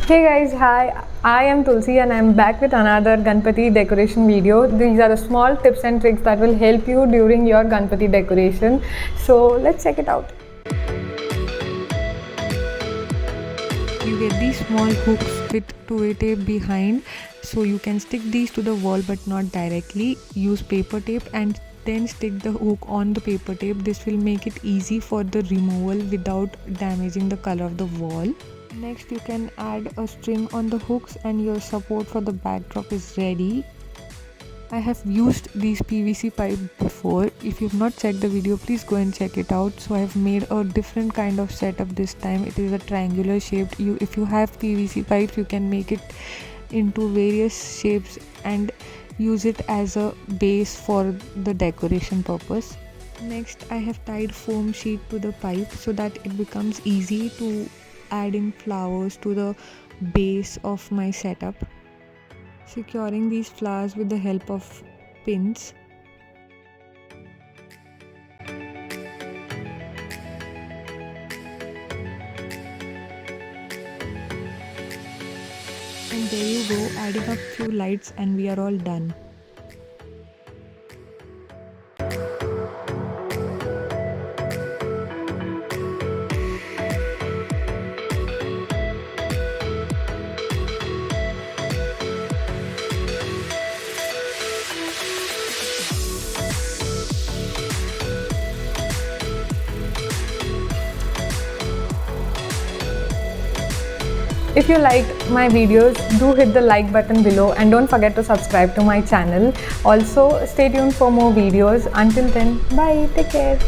Hey guys, hi. I am Tulsi and I'm back with another Ganpati decoration video. These are the small tips and tricks that will help you during your Ganpati decoration. So let's check it out. You get these small hooks with two-way tape behind, so you can stick these to the wall but not directly. Use paper tape and then stick the hook on the paper tape. This will make it easy for the removal without damaging the color of the wall. Next, you can add a string on the hooks and your support for the backdrop is ready. I have used these PVC pipe before. If you've not checked the video, please go and check it out. So I have made a different kind of setup this time. It is a triangular shaped. If you have PVC pipes, you can make it into various shapes and use it as a base for the decoration purpose. Next, I have tied foam sheet to the pipe so that it becomes easy to add in flowers to the base of my setup. Securing these flowers with the help of pins. And there you go, adding up few lights and we are all done. If you liked my videos, do hit the like button below and don't forget to subscribe to my channel. Also, stay tuned for more videos. Until then, bye. Take care.